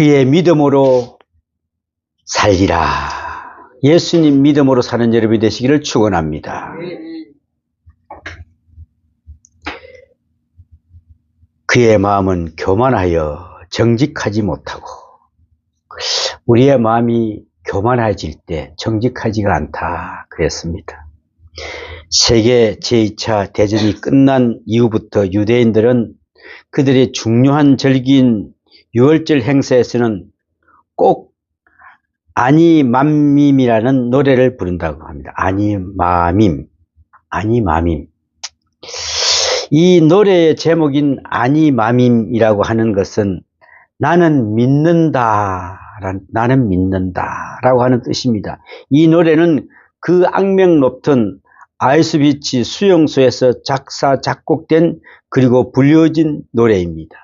그의 믿음으로 살리라. 예수님 믿음으로 사는 여러분이 되시기를 축원합니다. 그의 마음은 교만하여 정직하지 못하고, 우리의 마음이 교만해질 때 정직하지가 않다 그랬습니다. 세계 제2차 대전이 끝난 이후부터 유대인들은 그들의 중요한 절기인 유월절 행사에서는 꼭 아니맘밈이라는 노래를 부른다고 합니다. 아니마밈. 이 노래의 제목인 아니마밈이라고 하는 것은 나는 믿는다라고 하는 뜻입니다. 이 노래는 그 악명 높던 아우슈비츠 수용소에서 작사 작곡된 그리고 불려진 노래입니다.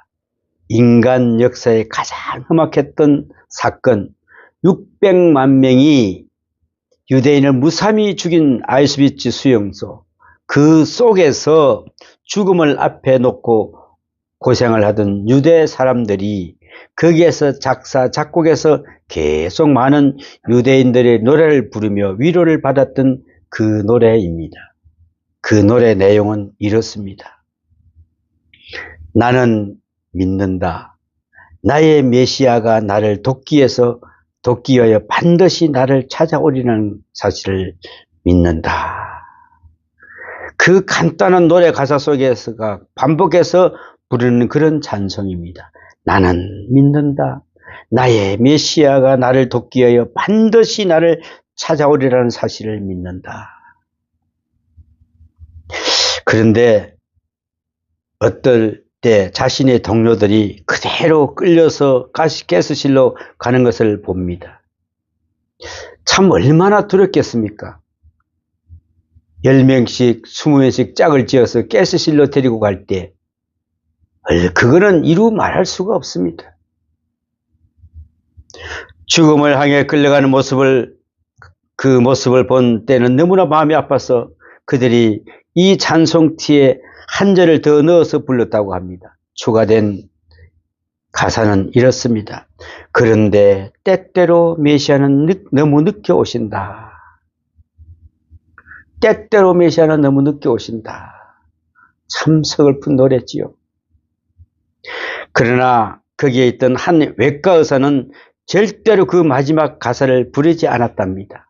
인간 역사에 가장 험악했던 사건, 600만 명이 유대인을 무참히 죽인 아우슈비츠 수용소, 그 속에서 죽음을 앞에 놓고 고생을 하던 유대 사람들이 거기에서 작사 작곡해서 계속 많은 유대인들의 노래를 부르며 위로를 받았던 그 노래입니다. 그 노래 내용은 이렇습니다. 나는 믿는다. 나의 메시아가 나를 돕기위하여 반드시 나를 찾아오리라는 사실을 믿는다. 그 간단한 노래 가사 속에서가 반복해서 부르는 그런 찬송입니다. 나는 믿는다. 나의 메시아가 나를 돕기위하여 반드시 나를 찾아오리라는 사실을 믿는다. 그런데 어떨 때 자신의 동료들이 그대로 끌려서 가스실로 가는 것을 봅니다. 참 얼마나 두렵겠습니까? 10명씩 20명씩 짝을 지어서 가스실로 데리고 갈 때 그거는 이루 말할 수가 없습니다. 죽음을 향해 끌려가는 그 모습을 본 때는 너무나 마음이 아파서 그들이 이 찬송티에 한 절을 더 넣어서 불렀다고 합니다. 추가된 가사는 이렇습니다. 그런데 때때로 메시아는 너무 늦게 오신다. 때때로 메시아는 너무 늦게 오신다. 참 서글픈 노래지요. 그러나 거기에 있던 한 외과 의사는 절대로 그 마지막 가사를 부르지 않았답니다.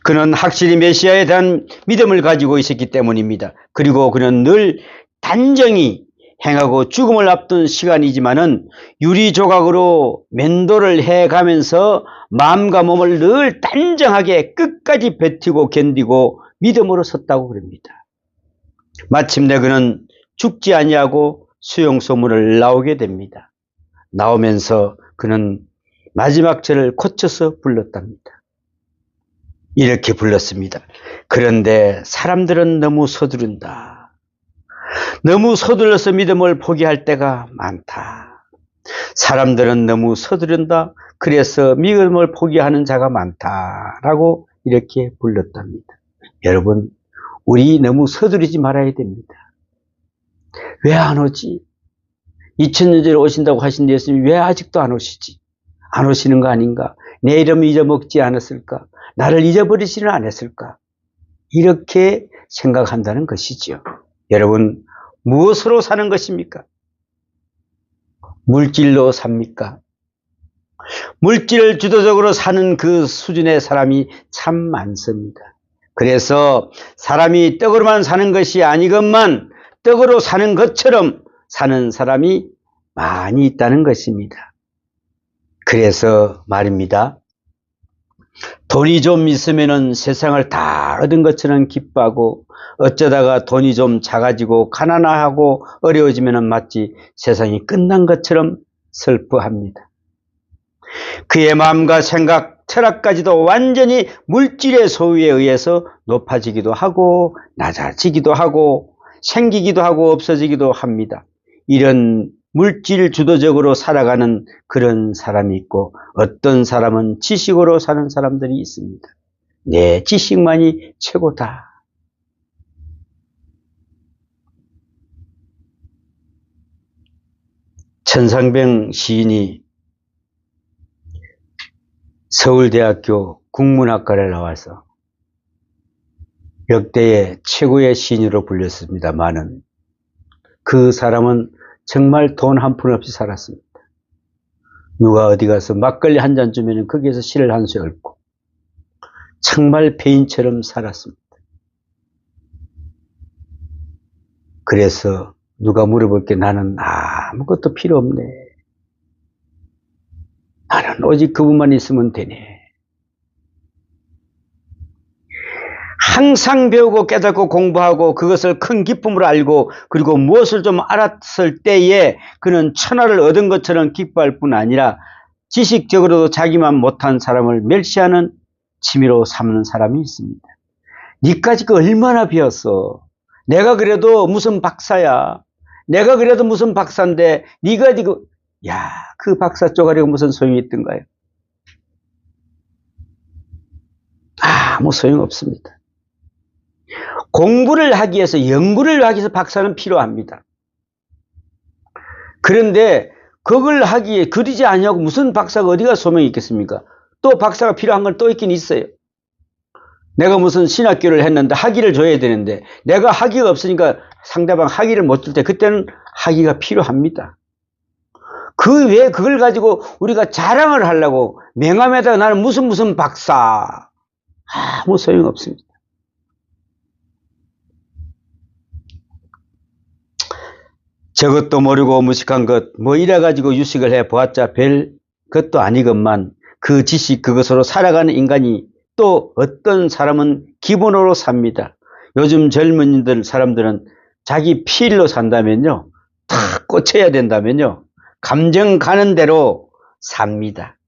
그는 확실히 메시아에 대한 믿음을 가지고 있었기 때문입니다. 그리고 그는 늘 단정히 행하고 죽음을 앞둔 시간이지만은 유리 조각으로 면도를 해가면서 마음과 몸을 늘 단정하게 끝까지 버티고 견디고 믿음으로 섰다고 그럽니다. 마침내 그는 죽지 아니하고 수용소 문을 나오게 됩니다. 나오면서 그는 마지막 절을 고쳐서 불렀답니다. 이렇게 불렀습니다. 그런데 사람들은 너무 서두른다. 너무 서둘러서 믿음을 포기할 때가 많다. 사람들은 너무 서두른다. 그래서 믿음을 포기하는 자가 많다라고 이렇게 불렀답니다. 여러분, 우리 너무 서두르지 말아야 됩니다. 왜 안 오지? 2000년 전에 오신다고 하신 예수님이 왜 아직도 안 오시지? 안 오시는 거 아닌가? 내 이름을 잊어먹지 않았을까? 나를 잊어버리지는 않았을까? 이렇게 생각한다는 것이죠. 여러분, 무엇으로 사는 것입니까? 물질로 삽니까? 물질을 주도적으로 사는 그 수준의 사람이 참 많습니다. 그래서 사람이 떡으로만 사는 것이 아니건만 떡으로 사는 것처럼 사는 사람이 많이 있다는 것입니다. 그래서 말입니다. 돈이 좀 있으면은 세상을 다 얻은 것처럼 기뻐하고 어쩌다가 돈이 좀 작아지고 가난하고 어려워지면은 마치 세상이 끝난 것처럼 슬퍼합니다. 그의 마음과 생각, 철학까지도 완전히 물질의 소유에 의해서 높아지기도 하고 낮아지기도 하고 생기기도 하고 없어지기도 합니다. 이런 물질 주도적으로 살아가는 그런 사람이 있고 어떤 사람은 지식으로 사는 사람들이 있습니다. 내 지식만이 최고다. 천상병 시인이 서울대학교 국문학과를 나와서 역대의 최고의 시인으로 불렸습니다마는 그 사람은 정말 돈 한 푼 없이 살았습니다. 누가 어디 가서 막걸리 한 잔 주면 거기에서 시를 한 수 읊고 정말 폐인처럼 살았습니다. 그래서 누가 물어볼 게 나는 아무것도 필요 없네. 나는 오직 그분만 있으면 되네. 항상 배우고 깨닫고 공부하고 그것을 큰 기쁨으로 알고 그리고 무엇을 좀 알았을 때에 그는 천하를 얻은 것처럼 기뻐할 뿐 아니라 지식적으로도 자기만 못한 사람을 멸시하는 취미로 삼는 사람이 있습니다. 니까지 그 얼마나 배웠어. 내가 그래도 무슨 박사야. 내가 그래도 무슨 박사인데 니가 지금 그 박사 쪼가리가 무슨 소용이 있던가요? 아무 소용없습니다. 공부를 하기 위해서 연구를 하기 위해서 박사는 필요합니다. 그런데 그걸 하기에 그리지 않냐고 무슨 박사가 어디가 소명이 있겠습니까? 또 박사가 필요한 건 또 있긴 있어요. 내가 무슨 신학교를 했는데 학위를 줘야 되는데 내가 학위가 없으니까 상대방 학위를 못 줄 때 그때는 학위가 필요합니다. 그 외에 그걸 가지고 우리가 자랑을 하려고 명함에다가 나는 무슨 박사 아무 소용없습니다. 저것도 모르고 무식한 것 이래가지고 유식을 해 보았자 별 것도 아니건만 그 지식 그것으로 살아가는 인간이 또 어떤 사람은 기본으로 삽니다. 요즘 젊은이들 사람들은 자기 필로 산다면요. 탁 꽂혀야 된다면요. 감정 가는 대로 삽니다.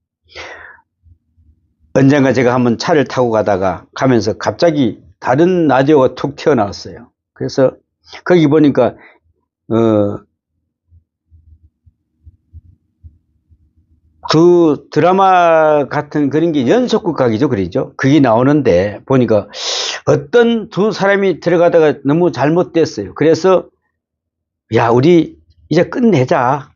언젠가 제가 한번 차를 타고 가면서 갑자기 다른 라디오가 툭 튀어나왔어요. 그래서 거기 보니까 그 드라마 같은 그런 게 연속극각이죠, 그러죠? 그게 나오는데 보니까 어떤 두 사람이 들어가다가 너무 잘못됐어요. 그래서 우리 이제 끝내자.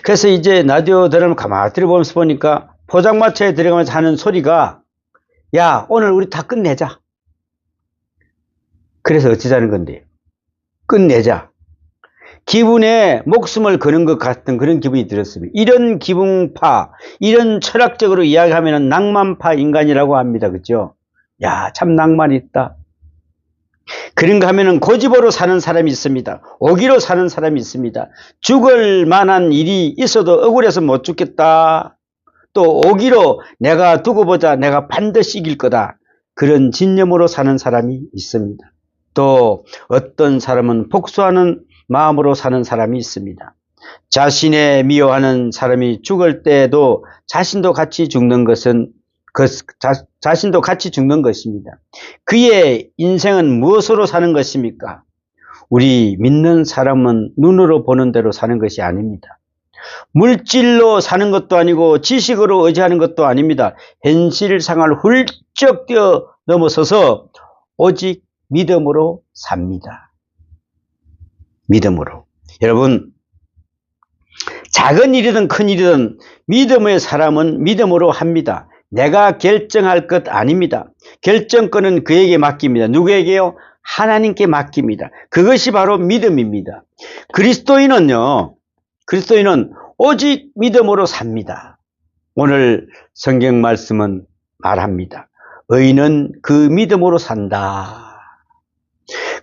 그래서 이제 라디오 드라마 가만히 들어보면서 보니까 포장마차에 들어가면서 하는 소리가 오늘 우리 다 끝내자. 그래서 어찌자는 건데요? 끝내자. 기분에 목숨을 거는 것 같은 그런 기분이 들었습니다. 이런 기분파, 이런 철학적으로 이야기하면 낭만파 인간이라고 합니다. 그죠? 참 낭만 있다. 그런가 하면은 고집으로 사는 사람이 있습니다. 오기로 사는 사람이 있습니다. 죽을 만한 일이 있어도 억울해서 못 죽겠다. 또 오기로 내가 두고 보자. 내가 반드시 이길 거다. 그런 진념으로 사는 사람이 있습니다. 또 어떤 사람은 복수하는 마음으로 사는 사람이 있습니다. 자신의 미워하는 사람이 죽을 때도 자신도 같이 죽는 것은 자신도 같이 죽는 것입니다. 그의 인생은 무엇으로 사는 것입니까? 우리 믿는 사람은 눈으로 보는 대로 사는 것이 아닙니다. 물질로 사는 것도 아니고 지식으로 의지하는 것도 아닙니다. 현실상을 훌쩍 뛰어 넘어서서 오직 믿음으로 삽니다. 믿음으로. 여러분, 작은 일이든 큰 일이든 믿음의 사람은 믿음으로 합니다. 내가 결정할 것 아닙니다. 결정권은 그에게 맡깁니다. 누구에게요? 하나님께 맡깁니다. 그것이 바로 믿음입니다. 그리스도인은 오직 믿음으로 삽니다. 오늘 성경 말씀은 말합니다. 의인은 그 믿음으로 산다.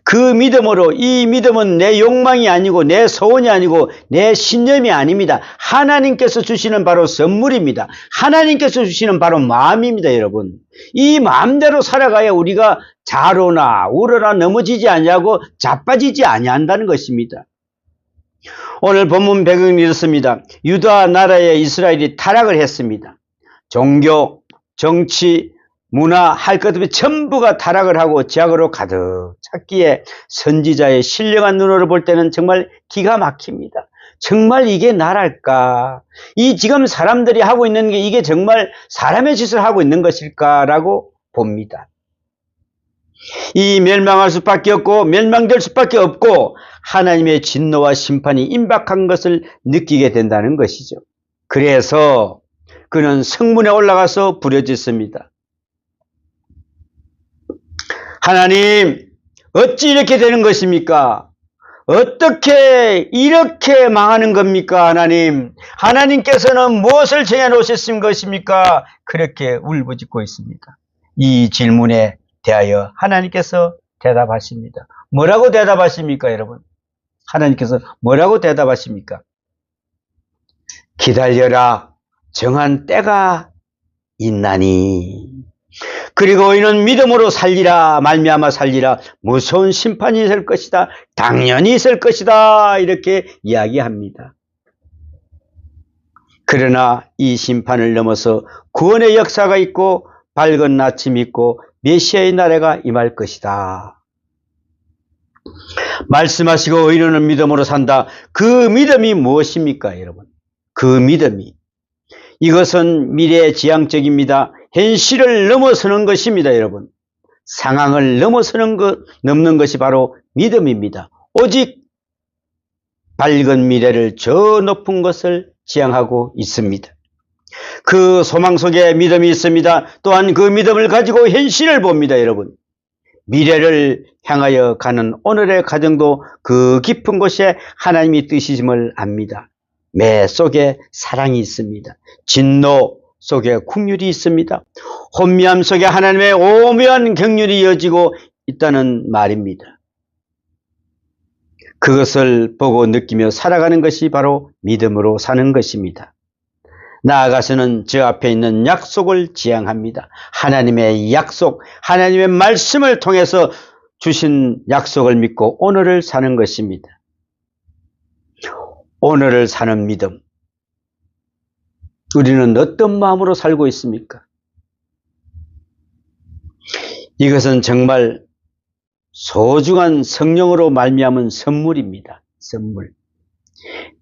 그 믿음으로, 이 믿음은 내 욕망이 아니고 내 소원이 아니고 내 신념이 아닙니다. 하나님께서 주시는 바로 선물입니다. 하나님께서 주시는 바로 마음입니다. 여러분, 이 마음대로 살아가야 우리가 좌로나 우로나 넘어지지 아니하고 자빠지지 아니한다는 것입니다. 오늘 본문 배경이 이렇습니다. 유다 나라의 이스라엘이 타락을 했습니다. 종교, 정치, 문화 할 것 없이 전부가 타락을 하고 죄악으로 가득 찼기에 선지자의 신령한 눈으로 볼 때는 정말 기가 막힙니다. 정말 이게 나랄까? 이 지금 사람들이 하고 있는 게 이게 정말 사람의 짓을 하고 있는 것일까라고 봅니다. 이 멸망할 수밖에 없고 멸망될 수밖에 없고 하나님의 진노와 심판이 임박한 것을 느끼게 된다는 것이죠. 그래서 그는 성문에 올라가서 부르짖습니다. 하나님, 어찌 이렇게 되는 것입니까? 어떻게 이렇게 망하는 겁니까? 하나님께서는 무엇을 정해놓으신 것입니까? 그렇게 울부짖고 있습니다. 이 질문에 대하여 하나님께서 대답하십니다. 뭐라고 대답하십니까, 여러분? 하나님께서 뭐라고 대답하십니까? 기다려라, 정한 때가 있나니. 그리고 이는 믿음으로 살리라, 말미암아 살리라. 무서운 심판이 있을 것이다. 당연히 있을 것이다. 이렇게 이야기합니다. 그러나 이 심판을 넘어서 구원의 역사가 있고 밝은 아침이 있고 메시아의 나라가 임할 것이다. 말씀하시고 의인은 믿음으로 산다. 그 믿음이 무엇입니까, 여러분? 그 믿음이, 이것은 미래지향적입니다. 현실을 넘어서는 것입니다, 여러분. 상황을 넘는 것이 바로 믿음입니다. 오직 밝은 미래를 저 높은 것을 지향하고 있습니다. 그 소망 속에 믿음이 있습니다. 또한 그 믿음을 가지고 현실을 봅니다, 여러분. 미래를 향하여 가는 오늘의 가정도 그 깊은 곳에 하나님의 뜻이심을 압니다. 매 속에 사랑이 있습니다. 진노 속에 긍휼이 있습니다. 혼미함 속에 하나님의 오묘한 긍휼이 이어지고 있다는 말입니다. 그것을 보고 느끼며 살아가는 것이 바로 믿음으로 사는 것입니다. 나아가서는 저 앞에 있는 약속을 지향합니다. 하나님의 약속, 하나님의 말씀을 통해서 주신 약속을 믿고 오늘을 사는 것입니다. 오늘을 사는 믿음. 우리는 어떤 마음으로 살고 있습니까? 이것은 정말 소중한 성령으로 말미암은 선물입니다. 선물.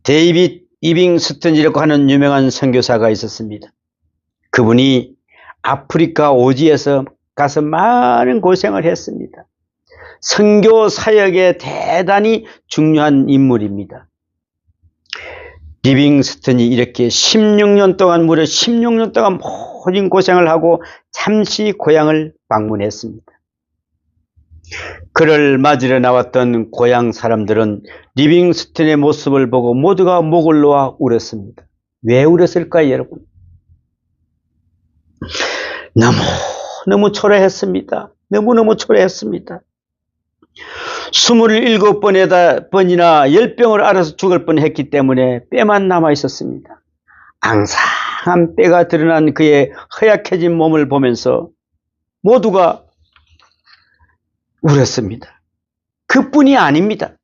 데이빗 이빙스턴이라고 하는 유명한 선교사가 있었습니다. 그분이 아프리카 오지에서 가서 많은 고생을 했습니다. 선교 사역에 대단히 중요한 인물입니다. 리빙스턴이 이렇게 16년 동안, 무려 16년 동안 모든 고생을 하고 잠시 고향을 방문했습니다. 그를 맞으러 나왔던 고향 사람들은 리빙스턴의 모습을 보고 모두가 목을 놓아 울었습니다. 왜 울었을까요, 여러분? 너무 초라했습니다. 너무너무 초라했습니다. 27번이나 열병을 앓아서 죽을 뻔했기 때문에 뼈만 남아 있었습니다. 앙상한 뼈가 드러난 그의 허약해진 몸을 보면서 모두가 울었습니다. 그뿐이 아닙니다.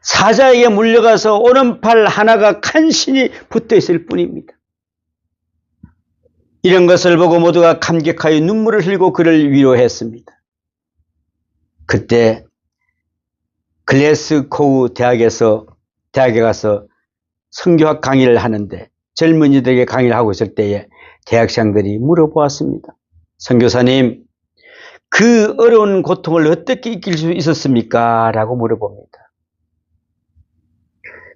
사자에게 물려가서 오른팔 하나가 간신히 붙어 있을 뿐입니다. 이런 것을 보고 모두가 감격하여 눈물을 흘리고 그를 위로했습니다. 그때 글래스코우 대학에 가서 선교학 강의를 하는데, 젊은이들에게 강의를 하고 있을 때에 대학생들이 물어보았습니다. 선교사님, 그 어려운 고통을 어떻게 이길 수 있었습니까? 라고 물어봅니다.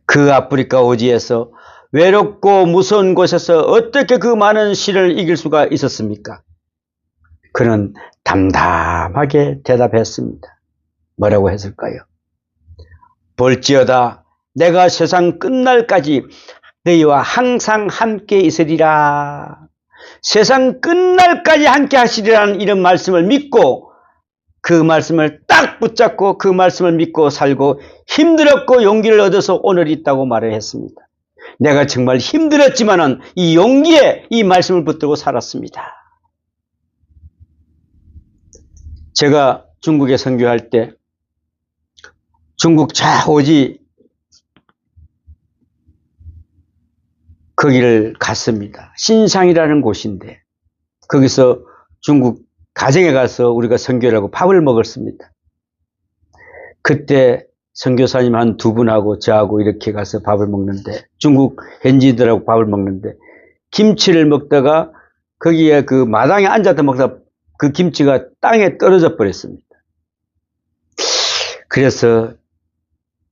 그 아프리카 오지에서 외롭고 무서운 곳에서 어떻게 그 많은 시를 이길 수가 있었습니까? 그는 담담하게 대답했습니다. 뭐라고 했을까요? 볼지어다 내가 세상 끝날까지 너희와 항상 함께 있으리라. 세상 끝날까지 함께 하시리라는 이런 말씀을 믿고, 그 말씀을 딱 붙잡고 그 말씀을 믿고 살고 힘들었고 용기를 얻어서 오늘 있다고 말을 했습니다. 내가 정말 힘들었지만은 이 용기에 이 말씀을 붙들고 살았습니다. 제가 중국에 선교할 때 중국 좌오지 거기를 갔습니다. 신상이라는 곳인데 거기서 중국 가정에 가서 우리가 선교를 하고 밥을 먹었습니다. 그때 선교사님 한 두 분하고 저하고 이렇게 가서 밥을 먹는데, 중국 현지인들하고 밥을 먹는데 김치를 먹다가 거기에 그 마당에 앉아서 먹다가 그 김치가 땅에 떨어져 버렸습니다. 그래서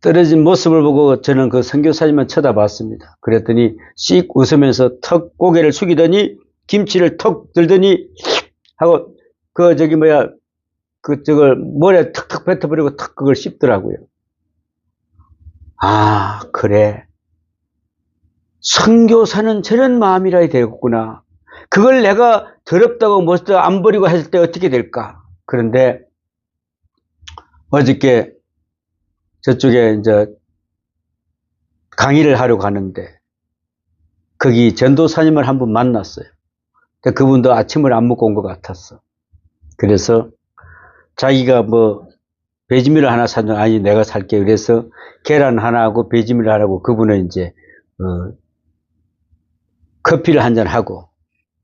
떨어진 모습을 보고 저는 그 선교사님만 쳐다봤습니다. 그랬더니 씩 웃으면서 턱 고개를 숙이더니 김치를 턱 들더니 하고 저걸 머리에 턱턱 뱉어버리고 턱 그걸 씹더라고요. 아, 그래. 선교사는 저런 마음이라 되겠구나. 그걸 내가 더럽다고 멋있다고 안 버리고 했을 때 어떻게 될까? 그런데 어저께 저쪽에 이제 강의를 하러 가는데 거기 전도사님을 한 분 만났어요. 그분도 아침을 안 먹고 온 것 같았어. 그래서 자기가 뭐 배지밀을 하나 산 적 아니 내가 살게. 그래서 계란 하나하고 배지밀 하라고 그분은 이제 커피를 한 잔 하고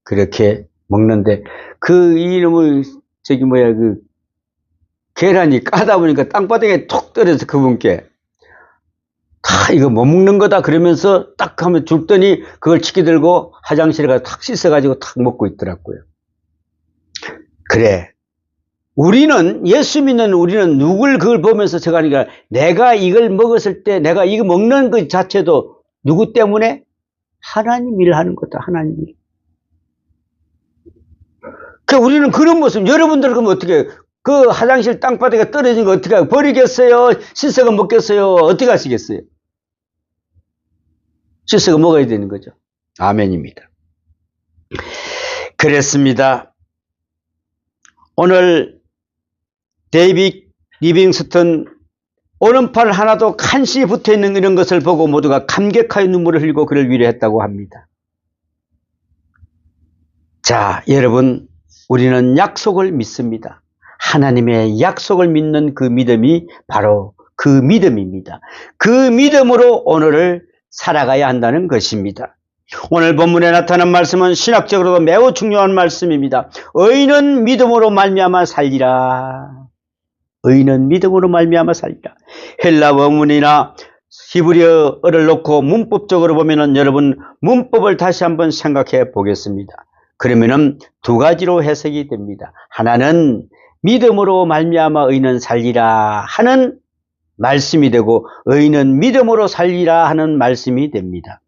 그렇게 먹는데 그 이놈의 계란이 까다 보니까 땅바닥에 톡 떨어져서 그분께 다 이거 못 먹는 거다 그러면서 딱 하면 줬더니 그걸 치키 들고 화장실에 가서 탁 씻어가지고 탁 먹고 있더라고요. 그래. 우리는 예수 믿는 우리는 누굴 그걸 보면서 저거 하니까 내가 이걸 먹었을 때 내가 이거 먹는 것 자체도 누구 때문에? 하나님 일을 하는 거다. 하나님 일. 그러니까 우리는 그런 모습. 여러분들 그러면 어떻게 그 화장실 땅바닥에 떨어진 거 어떻게 버리겠어요? 씻어가 먹겠어요? 어떻게 하시겠어요? 씻어가 먹어야 되는 거죠. 아멘입니다. 그랬습니다. 오늘 데이빗 리빙스턴 오른팔 하나도 간신히 붙어있는 이런 것을 보고 모두가 감격하여 눈물을 흘리고 그를 위로했다고 합니다. 자, 여러분, 우리는 약속을 믿습니다. 하나님의 약속을 믿는 그 믿음이 바로 그 믿음입니다. 그 믿음으로 오늘을 살아가야 한다는 것입니다. 오늘 본문에 나타난 말씀은 신학적으로도 매우 중요한 말씀입니다. 의인은 믿음으로 말미암아 살리라. 의인은 믿음으로 말미암아 살리라. 헬라 원문이나 히브리어를 놓고 문법적으로 보면은 여러분 문법을 다시 한번 생각해 보겠습니다. 그러면은 두 가지로 해석이 됩니다. 하나는 믿음으로 말미암아 의인은 살리라 하는 말씀이 되고 의인은 믿음으로 살리라 하는 말씀이 됩니다.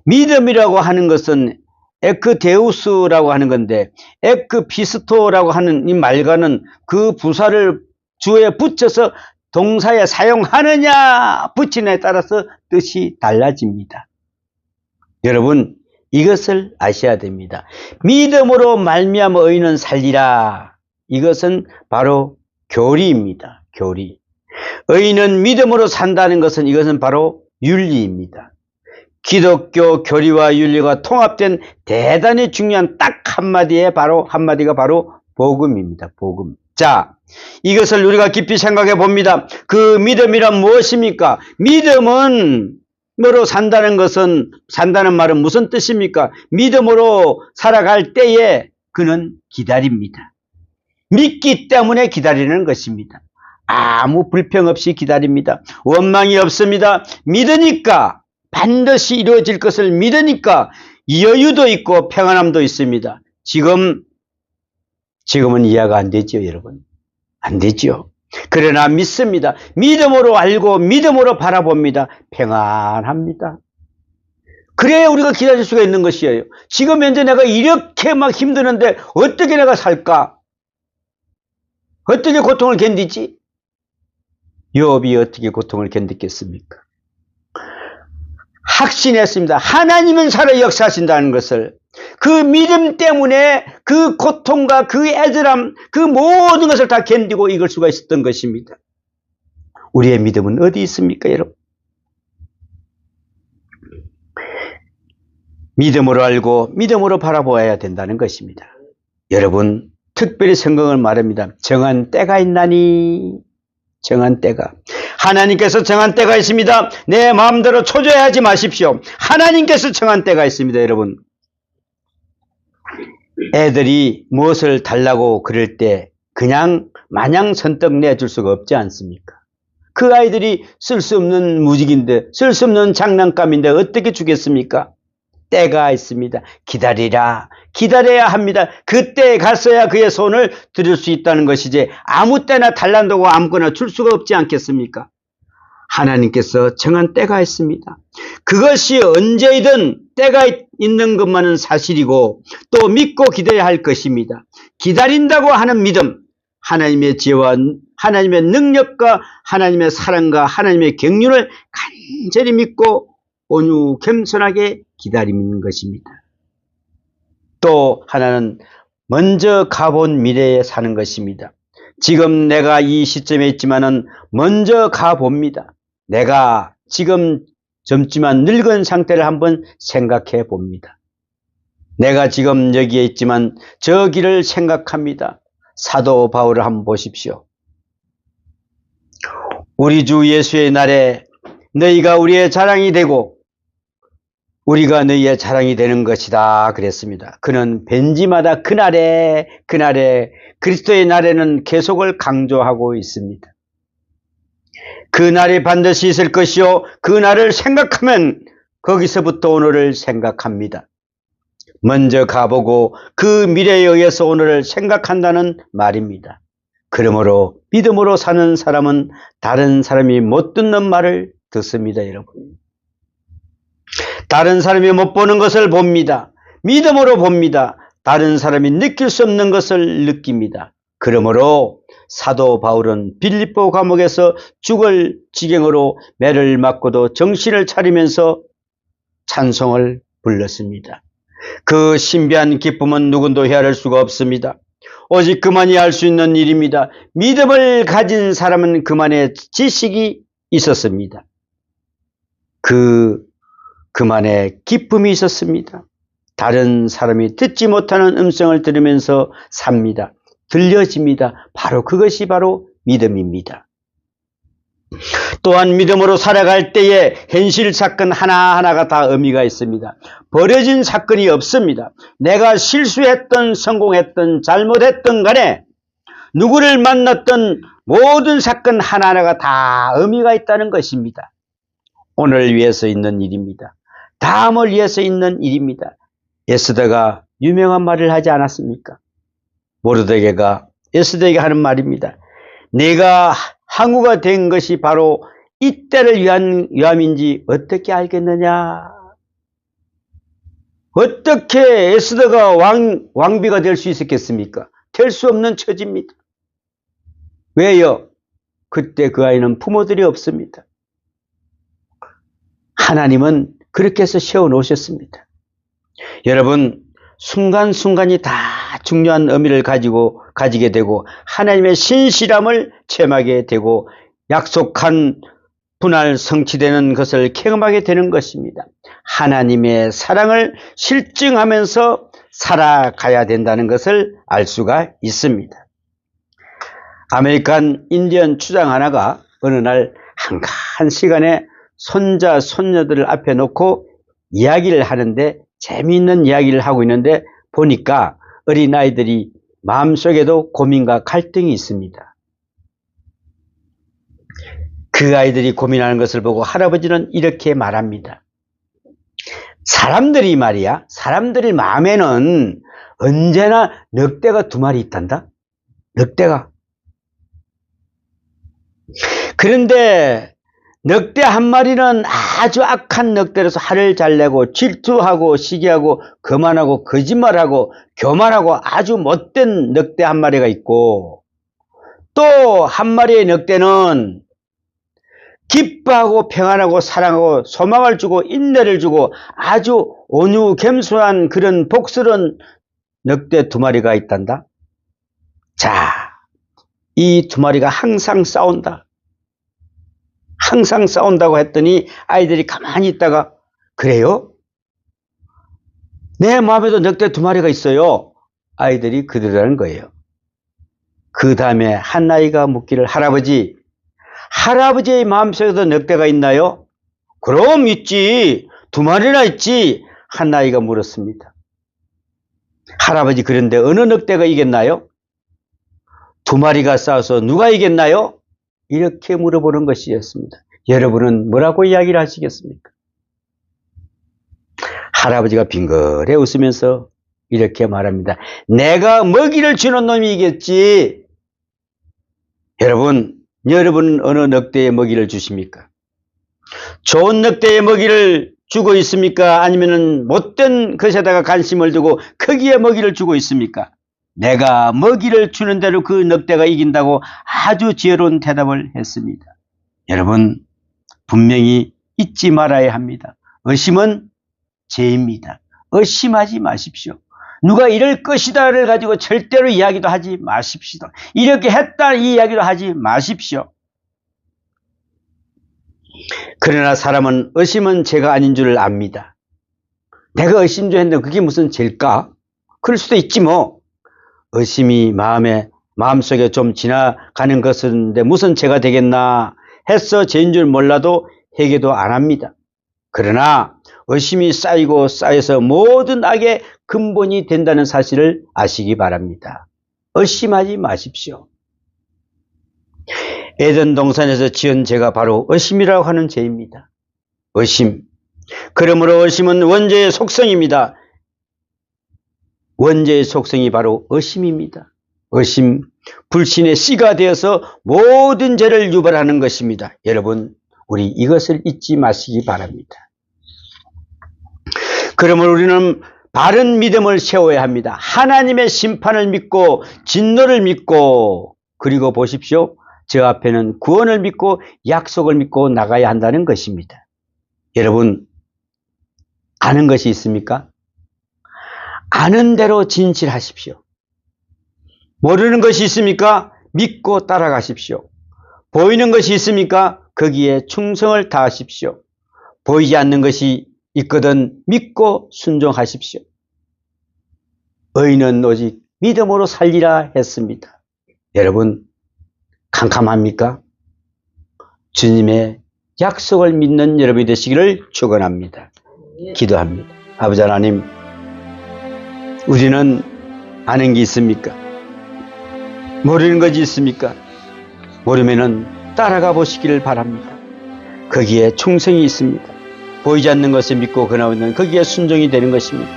믿음이라고 하는 것은 에크데우스라고 하는 건데 에크피스토라고 하는 이 말과는 그 부사를 주어에 붙여서 동사에 사용하느냐 붙이느냐에 따라서 뜻이 달라집니다. 여러분 이것을 아셔야 됩니다. 믿음으로 말미암아 의인은 살리라. 이것은 바로 교리입니다. 교리. 의인은 믿음으로 산다는 것은 이것은 바로 윤리입니다. 기독교 교리와 윤리가 통합된 대단히 중요한 딱 한마디가 바로 복음입니다. 복음. 자, 이것을 우리가 깊이 생각해 봅니다. 그 믿음이란 무엇입니까? 믿음은 뭐로 산다는 말은 무슨 뜻입니까? 믿음으로 살아갈 때에 그는 기다립니다. 믿기 때문에 기다리는 것입니다. 아무 불평 없이 기다립니다. 원망이 없습니다. 믿으니까 반드시 이루어질 것을 믿으니까 여유도 있고 평안함도 있습니다. 지금은 이해가 안 되죠, 여러분. 안 되죠. 그러나 믿습니다. 믿음으로 알고 믿음으로 바라봅니다. 평안합니다. 그래야 우리가 기다릴 수가 있는 것이에요. 지금 현재 내가 이렇게 막 힘드는데 어떻게 내가 살까? 어떻게 고통을 견디지? 욥이 어떻게 고통을 견디겠습니까? 확신했습니다. 하나님은 살아 역사하신다는 것을. 그 믿음 때문에 그 고통과 그 애절함, 그 모든 것을 다 견디고 이길 수가 있었던 것입니다. 우리의 믿음은 어디 있습니까, 여러분? 믿음으로 알고 믿음으로 바라보아야 된다는 것입니다. 여러분, 특별히 성경을 말합니다. 정한 때가 있나니, 정한 때가. 하나님께서 정한 때가 있습니다. 내 마음대로 초조해하지 마십시오. 하나님께서 정한 때가 있습니다, 여러분. 애들이 무엇을 달라고 그럴 때 그냥 마냥 선뜻 내줄 수가 없지 않습니까? 그 아이들이 쓸 수 없는 무직인데, 쓸 수 없는 장난감인데 어떻게 주겠습니까? 때가 있습니다. 기다리라. 기다려야 합니다. 그때에 갔어야 그의 손을 들을 수 있다는 것이지 아무 때나 달란다고 아무거나 줄 수가 없지 않겠습니까? 하나님께서 정한 때가 있습니다. 그것이 언제이든 때가 있는 것만은 사실이고 또 믿고 기다려야 할 것입니다. 기다린다고 하는 믿음, 하나님의 지혜와 하나님의 능력과 하나님의 사랑과 하나님의 경륜을 간절히 믿고 온유 겸손하게 기다리는 것입니다. 또 하나는 먼저 가본 미래에 사는 것입니다. 지금 내가 이 시점에 있지만은 먼저 가봅니다. 내가 지금 젊지만 늙은 상태를 한번 생각해 봅니다. 내가 지금 여기에 있지만 저 길을 생각합니다. 사도 바울을 한번 보십시오. 우리 주 예수의 날에 너희가 우리의 자랑이 되고 우리가 너희의 자랑이 되는 것이다 그랬습니다. 그는 벤지마다 그날에 그리스도의 날에는 계속을 강조하고 있습니다. 그 날이 반드시 있을 것이요 그 날을 생각하면 거기서부터 오늘을 생각합니다. 먼저 가보고 그 미래에 의해서 오늘을 생각한다는 말입니다. 그러므로 믿음으로 사는 사람은 다른 사람이 못 듣는 말을 듣습니다. 여러분, 다른 사람이 못 보는 것을 봅니다. 믿음으로 봅니다. 다른 사람이 느낄 수 없는 것을 느낍니다. 그러므로 사도 바울은 빌립보 감옥에서 죽을 지경으로 매를 맞고도 정신을 차리면서 찬송을 불렀습니다. 그 신비한 기쁨은 누구도 헤아릴 수가 없습니다. 오직 그만이 할 수 있는 일입니다. 믿음을 가진 사람은 그만의 지식이 있었습니다. 그만의 기쁨이 있었습니다. 다른 사람이 듣지 못하는 음성을 들으면서 삽니다. 들려집니다. 그것이 바로 믿음입니다. 또한 믿음으로 살아갈 때에 현실 사건 하나하나가 다 의미가 있습니다. 버려진 사건이 없습니다. 내가 실수했던 성공했던 잘못했던 간에 누구를 만났던 모든 사건 하나하나가 다 의미가 있다는 것입니다. 오늘을 위해서 있는 일입니다. 다음을 위해서 있는 일입니다. 에스더가 유명한 말을 하지 않았습니까? 모르드게가 에스더에게 하는 말입니다. 내가 항우가 된 것이 바로 이때를 위함인지 어떻게 알겠느냐? 어떻게 에스더가 왕비가 될 수 있었겠습니까? 될 수 없는 처지입니다. 왜요? 그때 그 아이는 부모들이 없습니다. 하나님은 그렇게 해서 세워놓으셨습니다. 여러분, 순간순간이 다 중요한 의미를 가지게 되고 하나님의 신실함을 체험하게 되고 약속한 분할 성취되는 것을 경험하게 되는 것입니다. 하나님의 사랑을 실증하면서 살아가야 된다는 것을 알 수가 있습니다. 아메리칸 인디언 추장 하나가 어느 날 한가한 시간에 손자, 손녀들을 앞에 놓고 이야기를 하는데 재미있는 이야기를 하고 있는데 보니까 어린아이들이 마음속에도 고민과 갈등이 있습니다. 그 아이들이 고민하는 것을 보고 할아버지는 이렇게 말합니다. 사람들이 마음에는 언제나 늑대가 2마리 있단다. 늑대가. 그런데 늑대 1마리는 아주 악한 늑대로서 화를 잘 내고 질투하고 시기하고 거만하고 거짓말하고 교만하고 아주 못된 늑대 1마리가 있고 또 1마리의 늑대는 기뻐하고 평안하고 사랑하고 소망을 주고 인내를 주고 아주 온유 겸손한 그런 복스러운 늑대 2마리가 있단다. 자, 이 2마리가 항상 싸운다. 항상 싸운다고 했더니 아이들이 가만히 있다가 그래요? 내 마음에도 늑대 2마리가 있어요. 아이들이 그러라는 거예요. 그 다음에 한 아이가 묻기를 할아버지의 마음속에도 늑대가 있나요? 그럼 있지. 2마리나 있지. 한 아이가 물었습니다. 할아버지, 그런데 어느 늑대가 이겼나요? 2마리가 싸워서 누가 이겼나요? 이렇게 물어보는 것이었습니다. 여러분은 뭐라고 이야기를 하시겠습니까? 할아버지가 빙그레 웃으면서 이렇게 말합니다. 내가 먹이를 주는 놈이 이겼지. 여러분은 어느 늑대에 먹이를 주십니까? 좋은 늑대의 먹이를 주고 있습니까? 아니면은 못된 것에다가 관심을 두고 거기에 먹이를 주고 있습니까? 내가 먹이를 주는 대로 그 늑대가 이긴다고 아주 지혜로운 대답을 했습니다. 여러분, 분명히 잊지 말아야 합니다. 의심은 죄입니다. 의심하지 마십시오. 누가 이럴 것이다를 가지고 절대로 이야기도 하지 마십시오. 이렇게 했다 이 이야기도 하지 마십시오. 그러나 사람은 의심은 죄가 아닌 줄 압니다. 내가 의심했는데 그게 무슨 죄일까? 그럴 수도 있지 뭐. 의심이 마음속에 좀 지나가는 것인데 무슨 죄가 되겠나 해서 죄인 줄 몰라도 회개도 안 합니다. 그러나 의심이 쌓이고 쌓여서 모든 악의 근본이 된다는 사실을 아시기 바랍니다. 의심하지 마십시오. 에덴 동산에서 지은 죄가 바로 의심이라고 하는 죄입니다. 의심. 그러므로 의심은 원죄의 속성입니다. 원죄의 속성이 바로 의심입니다. 의심, 불신의 씨가 되어서 모든 죄를 유발하는 것입니다. 여러분, 우리 이것을 잊지 마시기 바랍니다. 그러므로 우리는 바른 믿음을 세워야 합니다. 하나님의 심판을 믿고 진노를 믿고, 그리고 보십시오. 저 앞에는 구원을 믿고 약속을 믿고 나가야 한다는 것입니다. 여러분, 아는 것이 있습니까? 아는 대로 진실하십시오. 모르는 것이 있습니까? 믿고 따라가십시오. 보이는 것이 있습니까? 거기에 충성을 다하십시오. 보이지 않는 것이 있거든 믿고 순종하십시오. 의인은 오직 믿음으로 살리라 했습니다. 여러분, 캄캄합니까? 주님의 약속을 믿는 여러분이 되시기를 축원합니다. 기도합니다. 아버지 하나님, 우리는 아는 게 있습니까? 모르는 것이 있습니까? 모르면은 따라가 보시기를 바랍니다. 거기에 충성이 있습니다. 보이지 않는 것을 믿고 그나오는 거기에 순종이 되는 것입니다.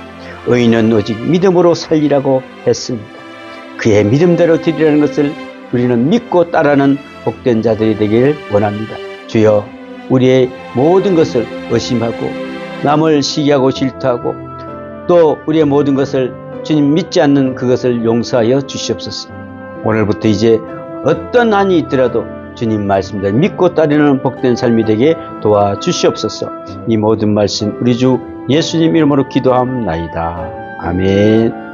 의인은 오직 믿음으로 살리라고 했습니다. 그의 믿음대로 드리라는 것을 우리는 믿고 따르는 복된 자들이 되기를 원합니다. 주여, 우리의 모든 것을 의심하고 남을 시기하고 질투하고 또 우리의 모든 것을 주님 믿지 않는 그것을 용서하여 주시옵소서. 오늘부터 이제 어떤 한이 있더라도 주님 말씀대로 믿고 따르는 복된 삶이 되게 도와주시옵소서. 이 모든 말씀 우리 주 예수님 이름으로 기도합나이다. 아멘.